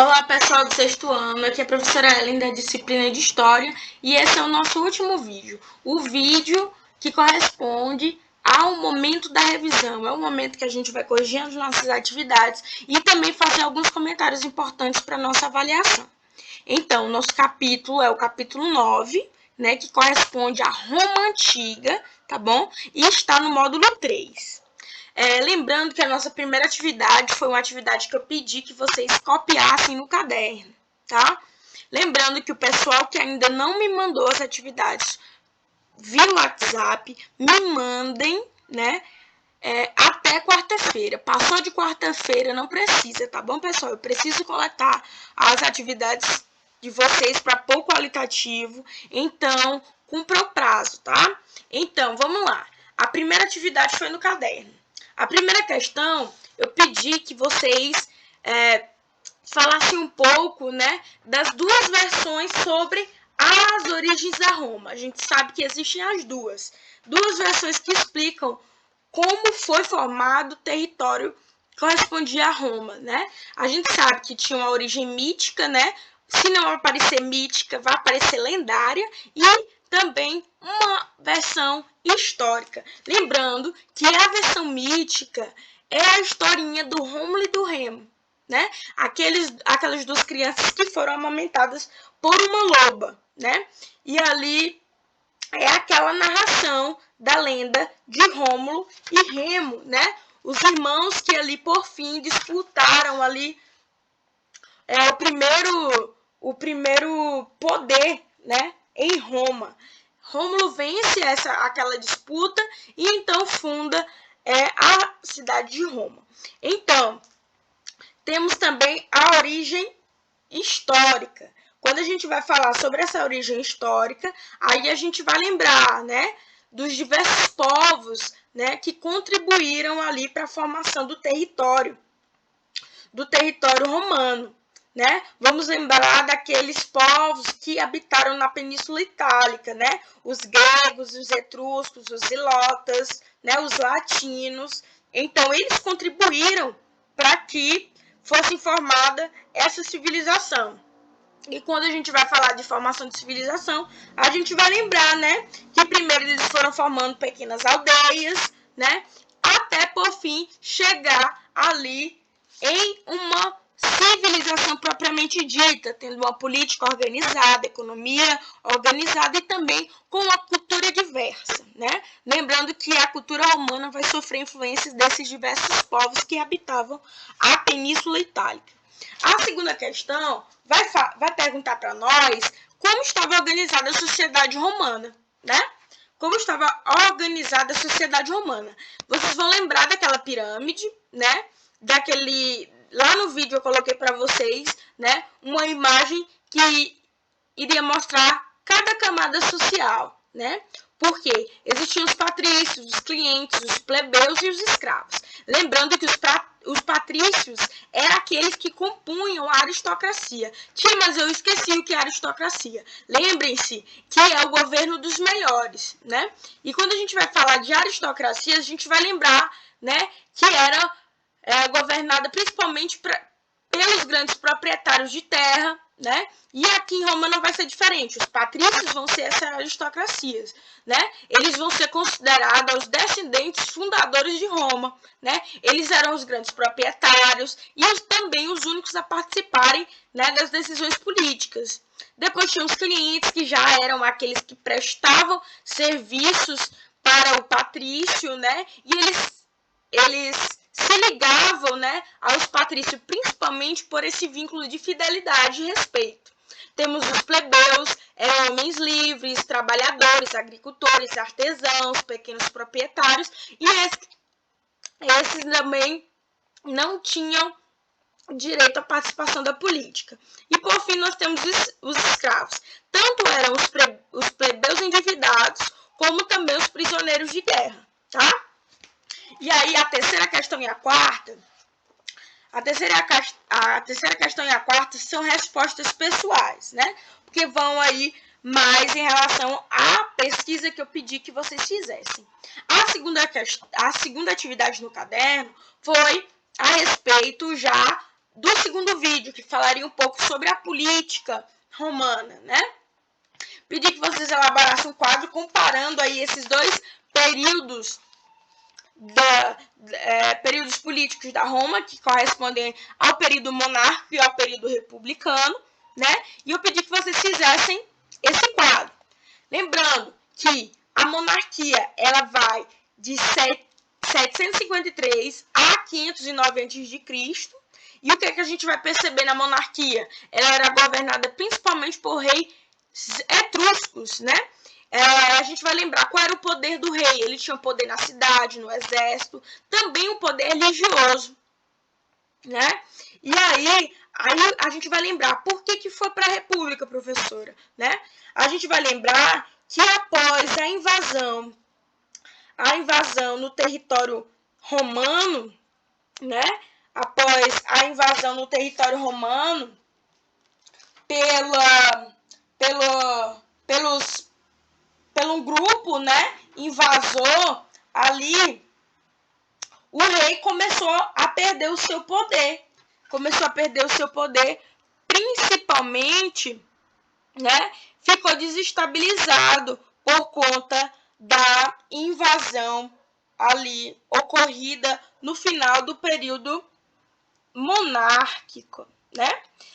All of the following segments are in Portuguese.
Olá pessoal do sexto ano, aqui é a professora Ellen da disciplina de História e esse é o nosso último vídeo. O vídeo que corresponde ao momento da revisão, é o momento que a gente vai corrigir as nossas atividades e também fazer alguns comentários importantes para a nossa avaliação. Então, nosso capítulo é o capítulo 9, né, que corresponde à Roma Antiga, tá bom? E está no módulo 3. Lembrando que a nossa primeira atividade foi uma atividade que eu pedi que vocês copiassem no caderno, tá? Lembrando que o pessoal que ainda não me mandou as atividades via WhatsApp, me mandem, né? Até quarta-feira. Passou de quarta-feira, não precisa, tá bom, pessoal? Eu preciso coletar as atividades de vocês para pôr qualitativo, então, cumpra o prazo, tá? Então, vamos lá. A primeira atividade foi no caderno. A primeira questão, eu pedi que vocês falassem um pouco, né, das duas versões sobre as origens da Roma. A gente sabe que existem as duas versões que explicam como foi formado o território que correspondia a Roma, né? A gente sabe que tinha uma origem mítica, né? Se não aparecer mítica, vai aparecer lendária e também uma versão histórica. Lembrando que a versão mítica é a historinha do Rômulo e do Remo, né? Aquelas duas crianças que foram amamentadas por uma loba, né? E ali é aquela narração da lenda de Rômulo e Remo, né? Os irmãos que ali por fim disputaram ali o primeiro poder, né, em Roma. Rômulo vence aquela disputa e então funda a cidade de Roma. Então, temos também a origem histórica. Quando a gente vai falar sobre essa origem histórica, aí a gente vai lembrar, né, dos diversos povos, né, que contribuíram ali para a formação do território romano, né? Vamos lembrar daqueles povos que habitaram na Península Itálica, né? Os gregos, os etruscos, os ilotas, né, os latinos. Então, eles contribuíram para que fosse formada essa civilização. E quando a gente vai falar de formação de civilização, a gente vai lembrar, né, que primeiro eles foram formando pequenas aldeias, né, até por fim chegar ali em uma civilização propriamente dita, tendo uma política organizada, economia organizada e também com uma cultura diversa, né? Lembrando que a cultura romana vai sofrer influências desses diversos povos que habitavam a Península Itálica. A segunda questão vai perguntar para nós como estava organizada a sociedade romana, né? Como estava organizada a sociedade romana. Vocês vão lembrar daquela pirâmide, né? Lá no vídeo eu coloquei para vocês, né, uma imagem que iria mostrar cada camada social, né? Porque existiam os patrícios, os clientes, os plebeus e os escravos. Lembrando que os patrícios eram aqueles que compunham a aristocracia. Tia, mas eu esqueci o que é aristocracia. Lembrem-se que é o governo dos melhores, né? E quando a gente vai falar de aristocracia, a gente vai lembrar, né, que era governada principalmente pelos grandes proprietários de terra, né? E aqui em Roma não vai ser diferente. Os patrícios vão ser essas aristocracias, né? Eles vão ser considerados os descendentes fundadores de Roma, né? Eles eram os grandes proprietários e também os únicos a participarem, né, das decisões políticas. Depois tinha os clientes, que já eram aqueles que prestavam serviços para o patrício, né? E eles se ligavam, né, aos patrícios, principalmente por esse vínculo de fidelidade e respeito. Temos os plebeus, homens livres, trabalhadores, agricultores, artesãos, pequenos proprietários, e esses também não tinham direito à participação da política. E por fim nós temos os escravos. Tanto eram os plebeus endividados, como também os prisioneiros de guerra, tá? E aí a terceira questão e a quarta, a terceira questão e a quarta são respostas pessoais, né? Porque vão aí mais em relação à pesquisa que eu pedi que vocês fizessem. A segunda atividade no caderno foi a respeito já do segundo vídeo, que falaria um pouco sobre a política romana, né? Pedi que vocês elaborassem um quadro comparando aí esses dois períodos períodos políticos da Roma, que correspondem ao período monárquico e ao período republicano, né? E eu pedi que vocês fizessem esse quadro. Lembrando que a monarquia, ela vai de 753 a 509 a.C., e o que a gente vai perceber na monarquia? Ela era governada principalmente por reis etruscos, né? A gente vai lembrar qual era o poder do rei. Ele tinha poder na cidade, no exército, também um poder religioso, né? E aí a gente vai lembrar por que foi para a República, professora, né? A gente vai lembrar que após a invasão no território romano, né? Após a invasão no território romano pelo um grupo, né, invasor ali, o rei começou a perder o seu poder. Principalmente, né, ficou desestabilizado por conta da invasão ali ocorrida no final do período monárquico, né?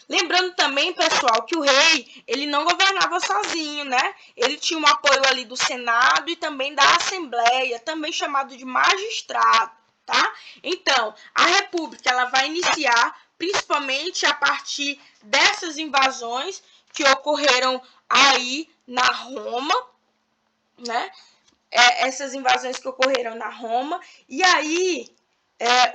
Lembrando também, pessoal, que o rei, ele não governava sozinho, né? Ele tinha um apoio ali do Senado e também da Assembleia, também chamado de magistrado, tá? Então, a República, ela vai iniciar principalmente a partir dessas invasões que ocorreram aí na Roma, né? Essas invasões que ocorreram na Roma, e aí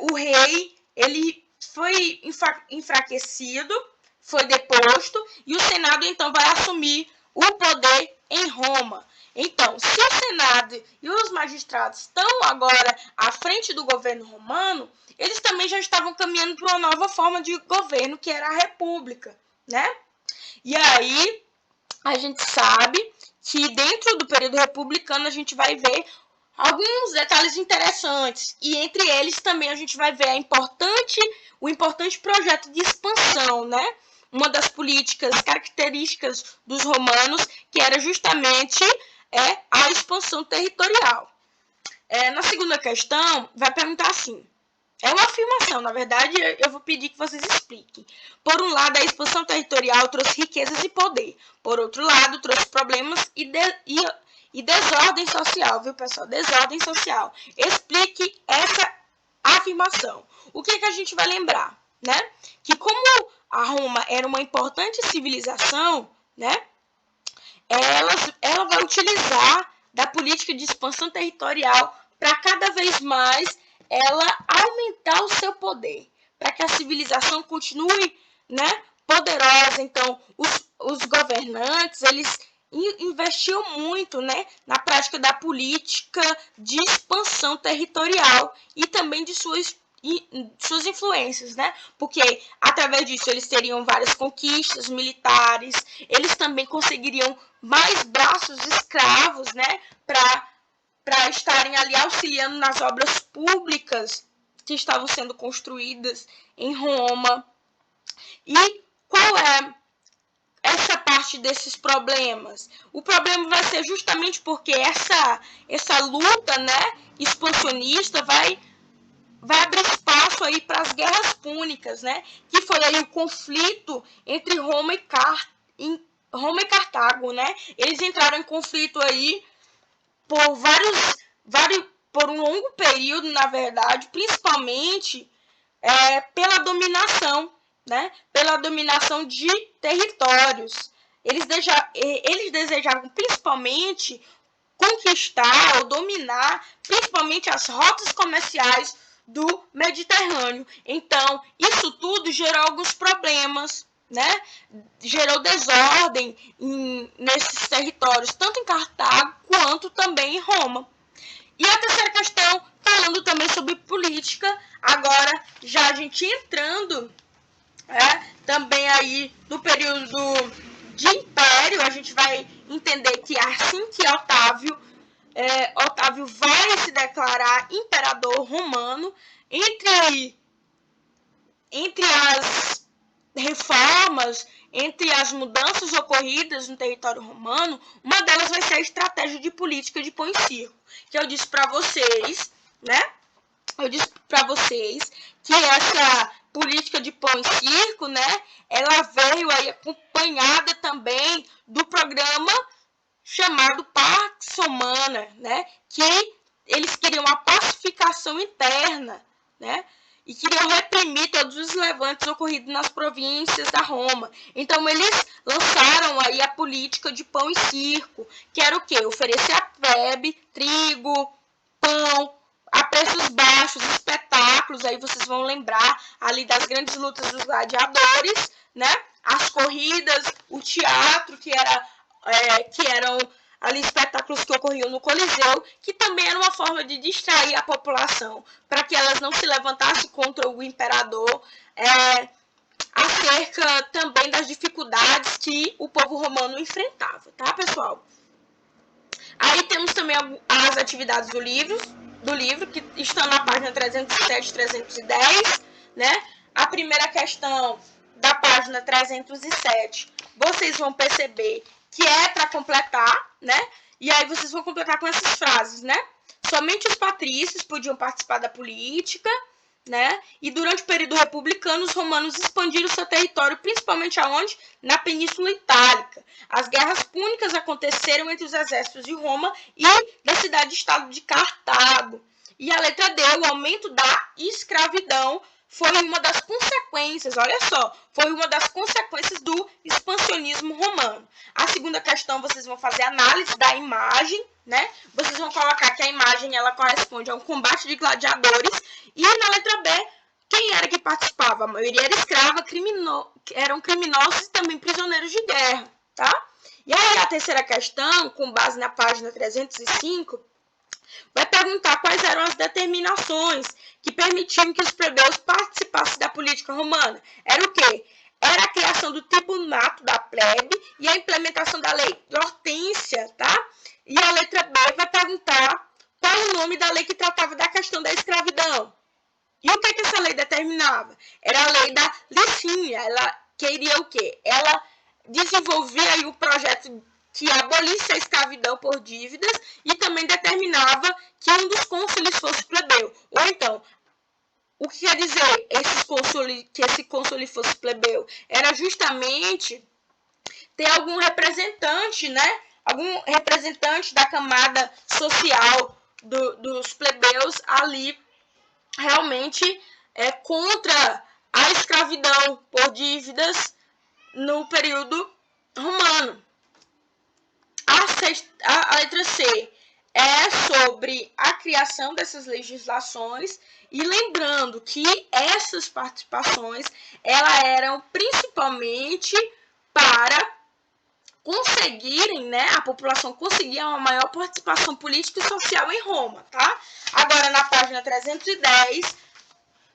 o rei, ele foi enfraquecido, foi deposto, e o Senado então vai assumir o poder em Roma. Então, se o Senado e os magistrados estão agora à frente do governo romano, eles também já estavam caminhando para uma nova forma de governo, que era a república, né? E aí, a gente sabe que dentro do período republicano a gente vai ver alguns detalhes interessantes, e entre eles também a gente vai ver o importante projeto de expansão, né? Uma das políticas características dos romanos, que era justamente a expansão territorial. Na segunda questão, vai perguntar assim, é uma afirmação, na verdade, eu vou pedir que vocês expliquem. Por um lado, a expansão territorial trouxe riquezas e poder. Por outro lado, trouxe problemas e desordem social, viu, pessoal? Desordem social. Explique essa afirmação. O que a gente vai lembrar, né? Que como a Roma era uma importante civilização, né? Ela vai utilizar da política de expansão territorial para cada vez mais ela aumentar o seu poder, para que a civilização continue, né, poderosa. Então, os governantes, eles investiam muito, né, na prática da política de expansão territorial e também de suas influências, né? Porque através disso eles teriam várias conquistas militares, eles também conseguiriam mais braços escravos, né, para estarem ali auxiliando nas obras públicas que estavam sendo construídas em Roma. E qual é essa parte desses problemas? O problema vai ser justamente porque essa luta, né, expansionista vai abrir espaço aí para as guerras púnicas, né, que foi aí o conflito entre Roma e Cartago, né? Eles entraram em conflito aí por um longo período, na verdade, principalmente pela dominação, né? Pela dominação de territórios. Eles desejavam principalmente conquistar ou dominar principalmente as rotas comerciais do Mediterrâneo. Então, isso tudo gerou alguns problemas, né? Gerou desordem nesses territórios, tanto em Cartago quanto também em Roma. E a terceira questão, falando também sobre política, agora já a gente entrando também aí no período de Império, a gente vai entender que assim que Otávio vai se declarar imperador romano, entre formas, entre as mudanças ocorridas no território romano, uma delas vai ser a estratégia de política de pão e circo, que eu disse para vocês, né? Eu disse para vocês que essa política de pão e circo, né, ela veio aí acompanhada também do programa chamado Pax Romana, né, que eles queriam a pacificação interna, né, e queriam reprimir todos os levantes ocorridos nas províncias da Roma. Então, eles lançaram aí a política de pão e circo, que era o quê? Oferecer a plebe trigo, pão, a preços baixos, espetáculos, aí vocês vão lembrar ali das grandes lutas dos gladiadores, né? As corridas, o teatro, que eram ali espetáculos que ocorriam no Coliseu, que também era uma forma de distrair a população, para que elas não se levantassem contra o imperador, acerca também das dificuldades que o povo romano enfrentava, tá, pessoal? Aí temos também as atividades do livro, que estão na página 307 e 310, né? A primeira questão da página 307, vocês vão perceber que é para completar, né? E aí vocês vão completar com essas frases, né? Somente os patrícios podiam participar da política, né? E durante o período republicano, os romanos expandiram seu território, principalmente aonde? Na Península Itálica. As guerras púnicas aconteceram entre os exércitos de Roma e da cidade-estado de Cartago. E a letra D, o aumento da escravidão, foi uma das consequências, olha só, foi uma das consequências do expansionismo romano. A segunda questão, vocês vão fazer análise da imagem, né? Vocês vão colocar que a imagem ela corresponde a um combate de gladiadores. E na letra B, quem era que participava? A maioria era escrava, eram criminosos e também prisioneiros de guerra, tá? E aí a terceira questão, com base na página 305, vai perguntar quais eram as determinações que permitiam que os plebeus participassem da política romana. Era o quê? Era a criação do tribunato da plebe e a implementação da lei Hortência, tá? E a letra B vai perguntar qual o nome da lei que tratava da questão da escravidão. E o que essa lei determinava? Era a lei da Licínia. Ela queria o quê? Ela desenvolvia aí o projeto que abolisse a escravidão por dívidas e também determinava que um dos cônsules fosse plebeu. Ou então, o que quer dizer que esse cônsule fosse plebeu? Era justamente ter algum representante, né? Algum representante da camada social dos plebeus ali realmente contra a escravidão por dívidas no período romano. A letra C é sobre a criação dessas legislações e lembrando que essas participações elas eram principalmente para conseguirem, né, a população conseguia uma maior participação política e social em Roma, tá? Agora, na página 310,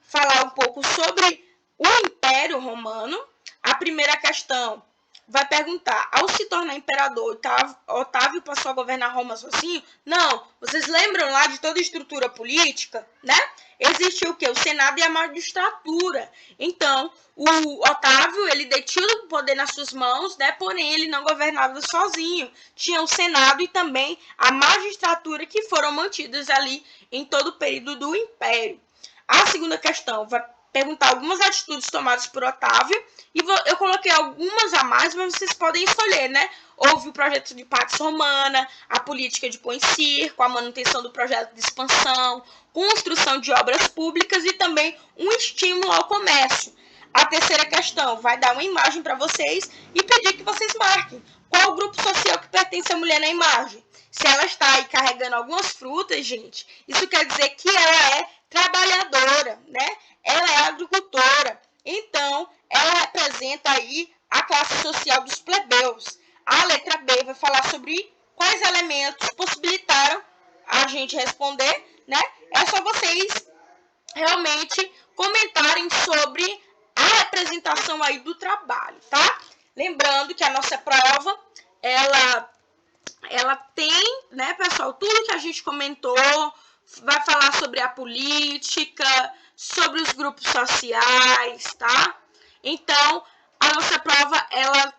falar um pouco sobre o Império Romano. A primeira questão vai perguntar, ao se tornar imperador, Otávio passou a governar Roma sozinho? Não. Vocês lembram lá de toda a estrutura política, né? Existia o quê? O Senado e a magistratura. Então, o Otávio, ele detinha o poder nas suas mãos, né? Porém, ele não governava sozinho. Tinha o Senado e também a magistratura que foram mantidas ali em todo o período do Império. A segunda questão vai perguntar algumas atitudes tomadas por Otávio, e eu coloquei algumas a mais, mas vocês podem escolher, né? Houve o projeto de Pax Romana, a política de pão e circo, a manutenção do projeto de expansão, construção de obras públicas e também um estímulo ao comércio. A terceira questão vai dar uma imagem para vocês e pedir que vocês marquem qual o grupo social que pertence à mulher na imagem. Se ela está aí carregando algumas frutas, gente, isso quer dizer que ela é trabalhadora, né? Ela é agricultora. Então, ela representa aí a classe social dos plebeus. A letra B vai falar sobre quais elementos possibilitaram a gente responder, né? É só vocês realmente comentarem sobre a representação aí do trabalho, tá? Lembrando que a nossa prova, ela tem, né, pessoal, tudo que a gente comentou, vai falar sobre a política, sobre os grupos sociais, tá? Então, a nossa prova, ela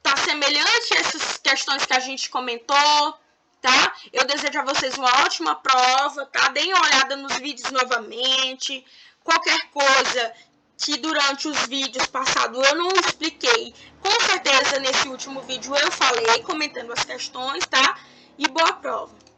tá semelhante a essas questões que a gente comentou, tá? Eu desejo a vocês uma ótima prova, tá? Deem uma olhada nos vídeos novamente. Qualquer coisa que durante os vídeos passados eu não expliquei, com certeza nesse último vídeo eu falei, comentando as questões, tá? E boa prova!